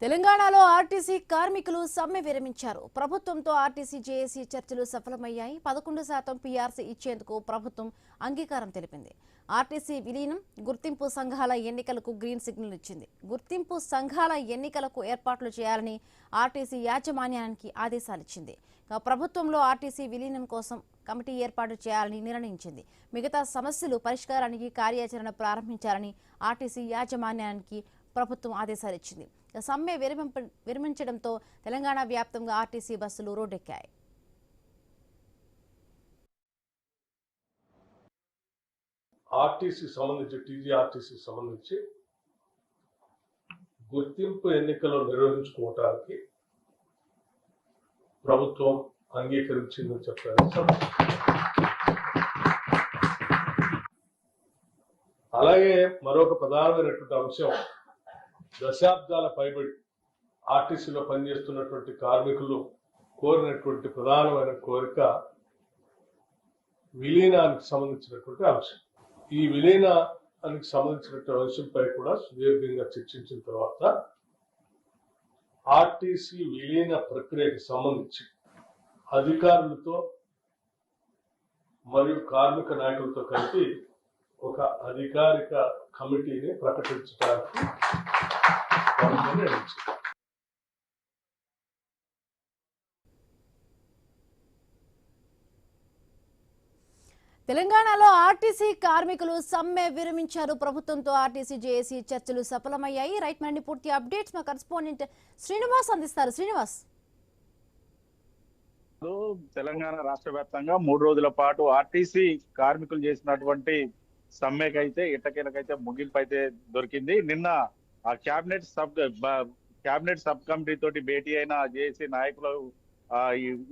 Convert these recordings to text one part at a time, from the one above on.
తెలంగాణలో ఆర్టీసీ కార్మికులు సమ్మె విరమించారు. ప్రభుత్వంతో ఆర్టీసీ జేఏసీ చర్చలు సఫలమయ్యాయి. 11% పీఆర్సీ ఇచ్చేందుకు ప్రభుత్వం అంగీకారం తెలిపింది. ఆర్టీసీ విలీనం, గుర్తింపు సంఘాల ఎన్నికలకు గ్రీన్ సిగ్నల్ ఇచ్చింది. గుర్తింపు సంఘాల ఎన్నికలకు ఏర్పాట్లు చేయాలని ఆర్టీసీ యాజమాన్యానికి ఆదేశాలిచ్చింది. ప్రభుత్వంలో ఆర్టీసీ విలీనం కోసం కమిటీ ఏర్పాటు చేయాలని నిర్ణయించింది. మిగతా సమస్యలు పరిష్కారానికి కార్యాచరణ ప్రారంభించాలని ఆర్టీసీ యాజమాన్యానికి ప్రభుత్వం ఆదేశాలిచ్చింది. సమ్మె విరమించడంతో తెలంగాణ వ్యాప్తంగా ఆర్టీసీ బస్సులు రోడ్డెక్కాయి. ఆర్టీసీ సంబంధించి టీజీఆర్టీసీ సంబంధించి గుర్తింపు ఎన్నికలు నిర్వహించుకోవటానికి ప్రభుత్వం అంగీకరించిందని చెప్పారు. అలాగే మరొక ప్రధానమైనటువంటి అంశం, దశాబ్దాల పైబడి ఆర్టీసీలో పనిచేస్తున్నటువంటి కార్మికులు కోరినటువంటి ప్రధానమైన కోరిక విలీనానికి సంబంధించినటువంటి అంశం. ఈ విలీనానికి సంబంధించినటువంటి అంశంపై కూడా సుదీర్ఘంగా చర్చించిన తర్వాత ఆర్టీసీ విలీన ప్రక్రియకి సంబంధించి అధికారులతో మరియు కార్మిక నాయకులతో కలిపి ఒక అధికారిక కమిటీని ప్రకటించడానికి నిర్ణయించారు. తెలంగాణలో ఆర్టీసీ కార్మికులు సమ్మె విరమించారు. ప్రభుత్వంతో ఆర్టీసీ జేఏసీ చర్చలు సఫలమయ్యాయి. రైట్ మరిన్ని పూర్తి అప్డేట్స్ మా కరెస్పాండెంట్ శ్రీనివాస్ అందిస్తారు. శ్రీనివాస్, తెలంగాణ రాష్ట్ర వ్యాప్తంగా 3 రోజుల పాటు ఆర్టీసీ కార్మికులు చేసినటువంటి సమ్మెకైతే ఎట్టకేలకైతే ముగింపు అయితే దొరికింది. నిన్న ఆ క్యాబినెట్ సబ్ కమిటీ తోటి భేటీ అయిన జేఏసీ నాయకులు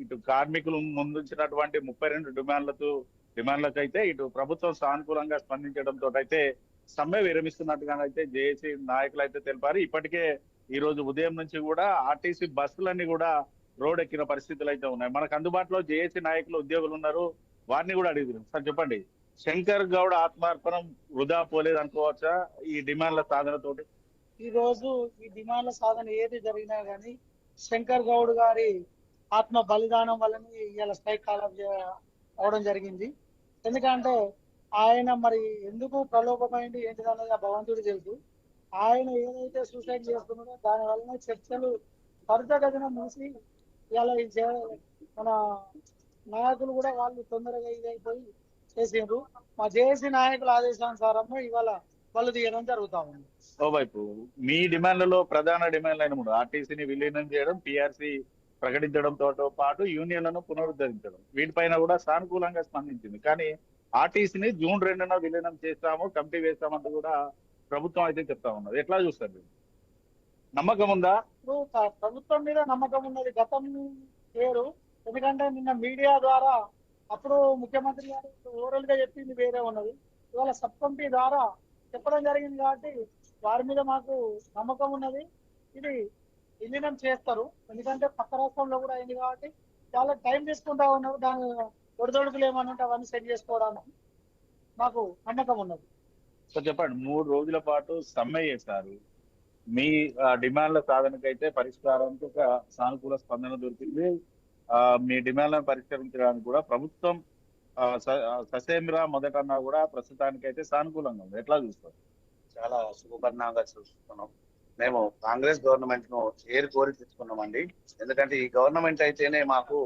ఇటు కార్మికులు ముందుంచినటువంటి 32 డిమాండ్లకు అయితే ఇటు ప్రభుత్వం సానుకూలంగా స్పందించడంతో అయితే సమ్మె విరమిస్తున్నట్టుగా అయితే జేఏసీ నాయకులు అయితే తెలిపారు. ఇప్పటికే ఈ రోజు ఉదయం నుంచి కూడా ఆర్టీసీ బస్సులన్నీ కూడా రోడ్ ఎక్కిన పరిస్థితులు అయితే ఉన్నాయి. మనకు అందుబాటులో జేఏసీ నాయకులు ఉద్యోగులు ఉన్నారు, వారిని కూడా అడిగినాం. సార్ చెప్పండి, శంకర్ గౌడ్ ఆత్మార్పణం వృధా పోలేదు అనుకోవచ్చా ఈ డిమాండ్ల సాధనతోటి? ఈ రోజు ఈ డిమాండ్ల సాధన ఏది జరిగినా గానీ శంకర్ గౌడ్ గారి ఆత్మ బలిదానం వల్లనే ఇవాళ స్ట్రైక్ కాల్ అవడం జరిగింది. ఎందుకంటే ఆయన మరి ఎందుకు ప్రలోభమైంది ఏంటిదన్నది ఆ భగవంతుడు తెలుసు. ఆయన ఏదైతే సూసైడ్ చేస్తున్నాడో దాని వలన చర్చలు త్వరితగతిన మూసి ఇవాళ మన నాయకులు కూడా వాళ్ళు తొందరగా ఇదైపోయి చేసిండ్రు. మా జేఏసీ నాయకుల ఆదేశానుసారం ఇవాళ వాళ్ళు తీయడం జరుగుతా ఉంది. ఓవైపు మీ డిమాండ్లలో ప్రధాన డిమాండ్లు అయిన 3 ఆర్టీసీని విలీనం చేయడం, పీఆర్సీ ప్రకటించడంతో పాటు యూనియన్లను పునరుద్ధరించడం, వీటిపైన కూడా సానుకూలంగా స్పందించింది. కానీ ఆర్టీసీని జూన్ 2న విలీనం చేస్తాము, కమిటీ వేస్తామంటూ కూడా ప్రభుత్వం అయితే చెప్తా ఉన్నది. ఎట్లా చూస్తారు? నమ్మకం ఉందా? ప్రభుత్వం మీద నమ్మకం ఉన్నది, గతం వేరు. ఎందుకంటే నిన్న మీడియా ద్వారా అప్పుడు ముఖ్యమంత్రి గారు ఓవరాల్ గా చెప్పింది వేరే ఉన్నది. ఇవాళ సబ్ కమిటీ ద్వారా చెప్పడం జరిగింది కాబట్టి వారి మీద మాకు నమ్మకం ఉన్నది. ఇది విలీనం చేస్తారు, ఎందుకంటే పక్క రాష్ట్రంలో కూడా అయింది కాబట్టి చాలా టైం తీసుకుంటా ఉన్నారు. దాని ఒడిదొడుకులు ఏమన్నా ఉంటే అవన్నీ సెట్ చేసుకోవడానికి మాకు నమ్మకం ఉన్నది. సో చెప్పండి, 3 రోజుల పాటు సమ్మె చేశారు. మీ డిమాండ్ల సాధనకైతే పరిష్కారానికి ఒక సానుకూల స్పందన దొరికింది. మీ డిమాండ్లను పరిష్కరించడానికి కూడా ప్రభుత్వం ససేమిరా మొదటన్నా కూడా ప్రస్తుతానికైతే సానుకూలంగా ఉంది. ఎట్లా చూస్తారు? చాలా శుభపరిణామంగా చూస్తున్నాం. మేము కాంగ్రెస్ గవర్నమెంట్ ను కోరి తెచ్చుకున్నామండి. ఎందుకంటే ఈ గవర్నమెంట్ అయితేనే మాకు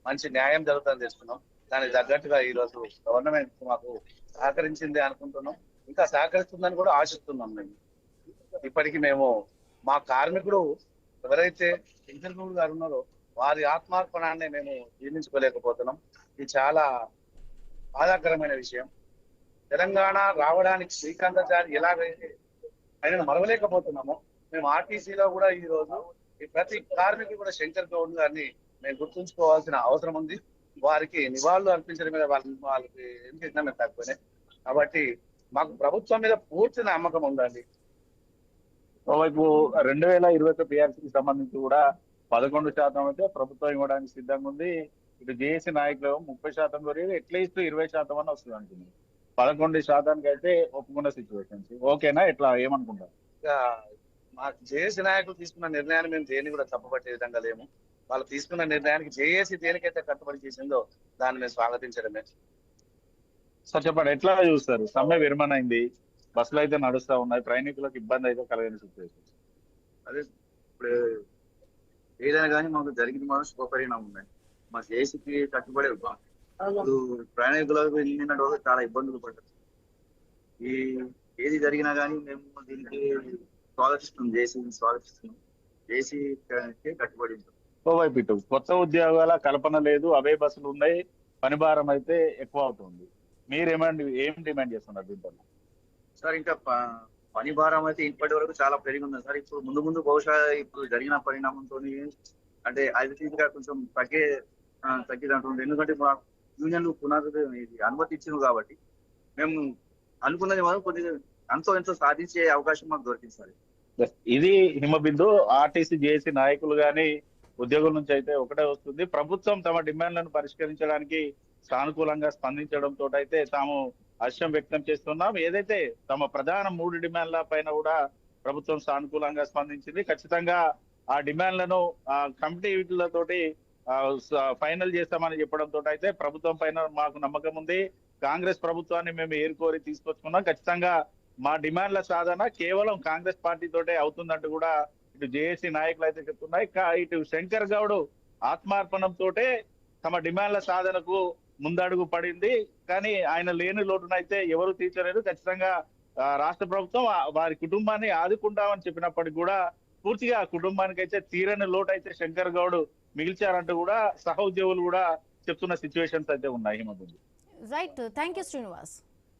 మంచి న్యాయం జరుగుతుందని తెచ్చుకున్నాం. దానికి తగ్గట్టుగా ఈ రోజు గవర్నమెంట్ మాకు సహకరించింది అనుకుంటున్నాం, ఇంకా సహకరిస్తుందని కూడా ఆశిస్తున్నాం. మేము ఇప్పటికీ మేము మా కార్మికుడు ఎవరైతే శంకర్ గౌడ్ గారు ఉన్నారో వారి ఆత్మార్పణాన్ని మేము జీర్ణించుకోలేకపోతున్నాం. ఇది చాలా బాధాకరమైన విషయం. తెలంగాణ రావడానికి శ్రీకాంతాచారి ఎలాగైతే ఆయనను మరవలేకపోతున్నామో మేము ఆర్టీసీలో కూడా ఈ రోజు ప్రతి కార్మికుడు కూడా శంకర్ గౌడ్ గారిని మేము గుర్తుంచుకోవాల్సిన అవసరం ఉంది. వారికి నివాళులు అర్పించడం మీద వాళ్ళకి ఏం చేసినా మేము తక్కువనే. కాబట్టి మాకు ప్రభుత్వం మీద పూర్తి నమ్మకం ఉందండి. ఓవైపు 2021 పీఆర్సీకి సంబంధించి కూడా 11% అయితే ప్రభుత్వం ఇవ్వడానికి సిద్ధంగా ఉంది. ఇటు జేఏసీ నాయకులు 30% వరకు అట్లీస్ట్ 20% అని వస్తుంది అంటుంది. 11% అయితే ఒప్పుకున్న సిచ్యువేషన్స్ ఓకేనా? ఎట్లా ఏమనుకుంటారు? మా జేఏసీ నాయకులు తీసుకున్న నిర్ణయాన్ని మేము దేన్ని కూడా తప్పుపట్టే విధంగా లేము. వాళ్ళు తీసుకున్న నిర్ణయానికి జేఏసీ దేనికైతే కట్టుబడి చేసిందో దాన్ని మేము స్వాగతించడమే. సార్ చెప్పండి, ఎట్లా చూస్తారు? సమ్మె విరమణ అయింది, బస్సులు అయితే నడుస్తా ఉన్నాయి, ప్రయాణికులకు ఇబ్బంది అయితే కలిగిన సిచ్యువేషన్. అదే ఇప్పుడు ఏదైనా కానీ మాకు జరిగింది మాత్రం శుభపరిణామం ఉన్నాయి. మా జేఏసీకి కట్టుబడి ఇప్పుడు ప్రయాణికులకు నిన్న రోజు చాలా ఇబ్బందులు పడ్డారు. ఈ ఏది జరిగినా కానీ మేము దీనికి స్వాగతిస్తున్నాం, జేఏసీని స్వాగతిస్తున్నాం. జేఏసీకి కట్టుబడి ఉంటాం. ఓవైపు ఇటు కొత్త ఉద్యోగాల కల్పన లేదు, అవే బస్సులు ఉన్నాయి, పని భారం అయితే ఎక్కువ అవుతుంది. ఏం డిమాండ్ చేస్తున్నారు దీంట్లో? సార్ ఇంకా పని భారం అయితే ఇప్పటి వరకు చాలా పెరిగి ఉంది సార్. ఇప్పుడు ముందు ముందు బహుశా ఇప్పుడు జరిగిన పరిణామంతో అంటే అది కొంచెం తగ్గిదంటుంది. ఎందుకంటే మా యూనియన్లు ఇది అనుమతి ఇచ్చింది కాబట్టి మేము అనుకున్నది మాత్రం కొద్దిగా ఎంతో సాధించే అవకాశం మాకు దొరికింది సార్. ఇది హిమబిందు. ఆర్టీసీ జేఏసీ నాయకులు గాని ఉద్యోగుల నుంచి అయితే ఒకటే వస్తుంది, ప్రభుత్వం తమ డిమాండ్లను పరిష్కరించడానికి సానుకూలంగా స్పందించడంతో అయితే తాము హర్షం వ్యక్తం చేస్తున్నాం. ఏదైతే తమ ప్రధాన 3 డిమాండ్ల పైన కూడా ప్రభుత్వం సానుకూలంగా స్పందించింది. ఖచ్చితంగా ఆ డిమాండ్లను కమిటీలతోటి ఫైనల్ చేస్తామని చెప్పడంతో అయితే ప్రభుత్వం పైన మాకు నమ్మకం ఉంది. కాంగ్రెస్ ప్రభుత్వాన్ని మేము ఏరుకోరి తీసుకొచ్చుకున్నాం. ఖచ్చితంగా మా డిమాండ్ల సాధన కేవలం కాంగ్రెస్ పార్టీతోటే అవుతుందంటూ కూడా ఇటు జేఏసీ నాయకులు అయితే చెప్తున్నాయి. ఇటు శంకర్ గౌడ్ ఆత్మార్పణంతో తమ డిమాండ్ల సాధనకు ముందడుగు పడింది. కానీ ఆయన లేని లోటునైతే ఎవరు తీర్చలేరు. ఖచ్చితంగా రాష్ట్ర ప్రభుత్వం వారి కుటుంబాన్ని ఆదుకుంటామని చెప్పినప్పటికీ కూడా పూర్తిగా కుటుంబానికి అయితే తీరని లోటు అయితే శంకర్ గౌడ్ మిగిల్చారంటూ కూడా సహోద్యోగులు కూడా చెప్తున్న సిచ్యువేషన్స్ అయితే ఉన్నాయి. Right, thank you Srinivas.